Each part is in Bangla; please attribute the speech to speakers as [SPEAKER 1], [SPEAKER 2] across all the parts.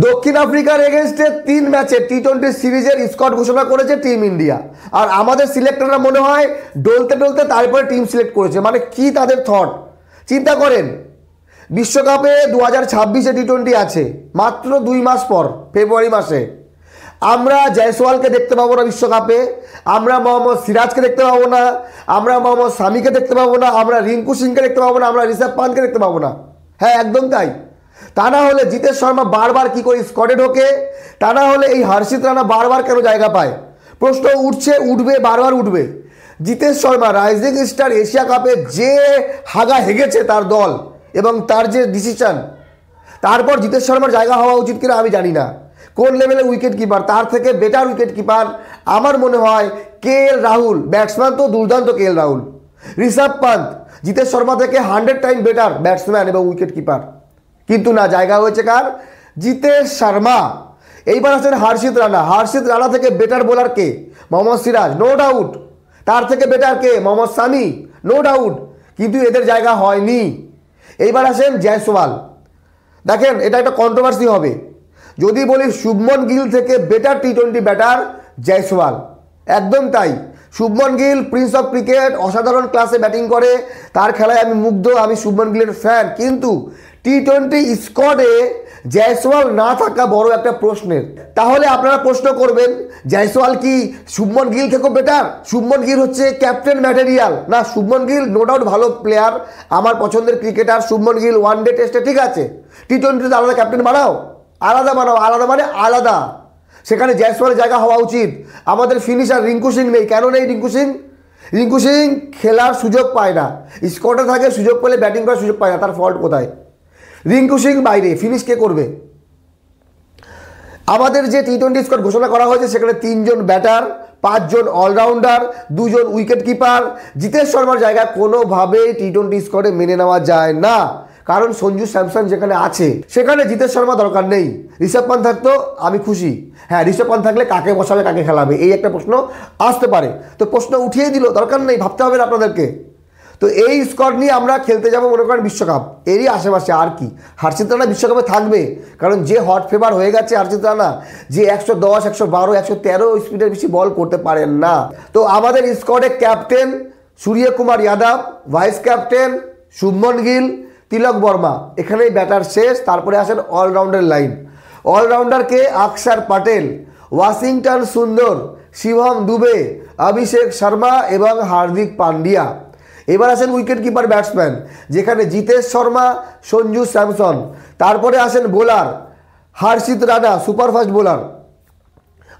[SPEAKER 1] দক্ষিণ আফ্রিকার এগেনস্টে 3 ম্যাচে টি-20 সিরিজের স্কোয়াড ঘোষণা করেছে টিম ইন্ডিয়া। আর আমাদের সিলেক্টররা মনে হয় ডলতে ডলতে তারপরে টিম সিলেক্ট করেছে। মানে কি তাদের থট, চিন্তা করেন। বিশ্বকাপে 2026-এ টি-20 আছে, মাত্র 2 মাস পর, ফেব্রুয়ারি মাসে। আমরা জয়সওয়ালকে দেখতে পাবো না বিশ্বকাপে, আমরা মোহাম্মদ সিরাজকে দেখতে পাবো না, আমরা মোহাম্মদ শামিকে দেখতে পাবো না, আমরা রিঙ্কু সিংকে দেখতে পাবো না, আমরা ঋষভ পান্তকে দেখতে পাবো না। হ্যাঁ, একদম তাই। তা না হলে জিতেশ শর্মা বারবার কি করে স্কোয়াডে ঢোকে, তা না হলে এই হর্ষিত রানা বারবার কেন জায়গা পায়? প্রশ্ন উঠছে, উঠবে, বারবার উঠবে। Jitesh Sharma rising star Asia কাপে যে হাগা হেগেছে তার দল এবং তার যে ডিসিশন, তারপর জিতেশ শর্মার জায়গা হওয়া উচিত কিনা আমি জানি না। কোন লেভেলের উইকেট কিপার, তার থেকে বেটার উইকেট কিপার আমার মনে হয় কে.এল. রাহুল। ব্যাটসম্যান তো দুর্দান্ত কে.এল. রাহুল। ঋষভ পান্ত জিতেশ শর্মা থেকে 100 টাইম বেটার ব্যাটসম্যান এবং উইকেট কিপার। কিন্তু না, জায়গা হয়েছে কার? জিতেশ শর্মা। এইবার আছেন হর্ষিত রানা। হর্ষিত রানা থেকে বেটার বোলার কে? Mohammed Siraj, no doubt. তার থেকে বেটার কে? Mohammed Shami, no doubt. কিন্তু এদের জায়গা হয়নি। এইবার আসেন জয়সওয়াল। দেখেন, এটা একটা কন্ট্রোভার্সি হবে যদি বলি শুভমন গিল থেকে বেটার টি-20 ব্যাটার জয়সওয়াল। একদম তাই। Shubman Gill Prince of cricket, অসাধারণ ক্লাসে ব্যাটিং করে, তার খেলায় আমি মুগ্ধ, আমি শুভমন গিলের ফ্যান। কিন্তু টি-20 স্কোয়াডে জয়সওয়াল না থাকা বড় একটা প্রশ্নের। তাহলে আপনারা প্রশ্ন করবেন, জয়সওয়াল কি শুভমন গিল থেকেও বেটার? শুভমন গিল হচ্ছে ক্যাপ্টেন ম্যাটেরিয়াল। না, শুভমন গিল নো ডাউট ভালো প্লেয়ার, আমার পছন্দের ক্রিকেটার শুভমন গিল। ওয়ানডে টেস্টে ঠিক আছে, টি-20তে আলাদা ক্যাপ্টেন বানাও, আলাদা বানাও, আলাদা মানে আলাদা। সেখানে জয়সওয়ালের জায়গা হওয়া উচিত। আমাদের ফিনিশার রিঙ্কু সিং নেই। কেন নেই রিঙ্কু সিং? রিঙ্কু সিং খেলার সুযোগ পায় না, স্কোয়াডে থাকে, সুযোগ পেলে ব্যাটিং করার সুযোগ পায় না। তার ফল্ট কোথায়? রিঙ্কু সিং বাইরে, ফিনিশ কে করবে? আমাদের যে টি-20 স্কোয়াড ঘোষণা করা হয়েছে সেখানে 3 জন ব্যাটার, 5 জন অলরাউন্ডার, 2 জন উইকেট কিপার। জিতেশ শর্মার জায়গা কোনোভাবেই টি-20 স্কোয়াডে মেনে নেওয়া যায় না, কারণ সঞ্জু স্যামসন যেখানে আছে সেখানে জিতেশ শর্মা দরকার নেই। ঋষভ পান্ত থাকতো আমি খুশি। হ্যাঁ, ঋষভ পান্ত থাকলে কাকে বসাবে, কাকে খেলাবে, এই একটা প্রশ্ন আসতে পারে। তো প্রশ্ন উঠিয়ে দিল, দরকার নেই, ভাবতে হবে না আপনাদেরকে। তো এই স্কোয়াড নিয়ে আমরা খেলতে যাবো মনে করেন বিশ্বকাপ, এরই আশেপাশে। আর কি, হর্ষিত রানা বিশ্বকাপে থাকবে, কারণ যে হট ফেভার হয়ে গেছে হর্ষিত রানা, যে 110, 112, 113 স্পিডের বেশি বল করতে পারেন না। তো আমাদের স্কোয়াডে captain Suryakumar Yadav, vice captain Shubman Gill, Tilak Varma. এখানেই ব্যাটার শেষ। তারপরে আসেন অলরাউন্ডার লাইন। অলরাউন্ডারকে অক্ষর পটেল, ওয়াশিংটন সুন্দর, শিবম দুবে, অভিষেক শর্মা এবং হার্দিক পান্ডিয়া। এবার আসেন উইকেট কিপার ব্যাটসম্যান, যেখানে জিতেশ শর্মা, সঞ্জু স্যামসন। তারপরে আসেন bowler, Harshit Rana superfast bowler,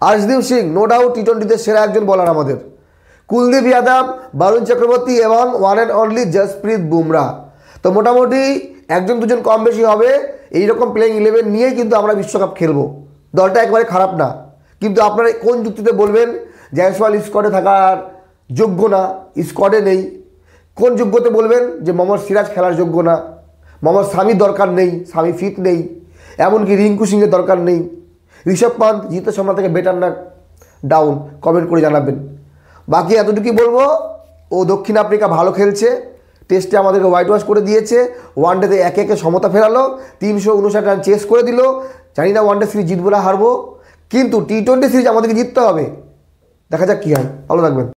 [SPEAKER 1] Arshdeep Singh no doubt টি-20তে সেরা একজন বোলার আমাদের, কুলদীপ যাদব, বরুণ চক্রবর্তী এবং one and only Jasprit Bumrah. তো মোটামুটি 1-2 কম বেশি হবে। এইরকম প্লেইং 11 নিয়েই কিন্তু আমরা বিশ্বকাপ খেলবো। দলটা একবারে খারাপ না, কিন্তু আপনারা কোন যুক্তিতে বলবেন জয়সওয়াল স্কোয়াডে থাকার যোগ্য না, স্কোয়াডে নেই? কোন যোগ্যতে বলবেন যে মোহাম্মদ সিরাজ খেলার যোগ্য না, মোহাম্মদ শামির দরকার নেই, শামি ফিট নেই, এমনকি রিঙ্কু সিংয়ের দরকার নেই? ঋষভ পান্ত জিতেশ শর্মা থেকে বেটার না ডাউন? কমেন্ট করে জানাবেন। বাকি এতটুকুই বলবো, ও দক্ষিণ আফ্রিকা ভালো খেলছে, টেস্টে আমাদেরকে হোয়াইট ওয়াশ করে দিয়েছে, ওয়ানডেতে একে একে সমতা ফেরালো, 359 রান চেস করে দিল। জানি না ওয়ানডে সিরিজ জিতবো না হারবো, কিন্তু টি-20 সিরিজ আমাদেরকে জিততে হবে। দেখা যাক কী হয়। ভালো থাকবেন।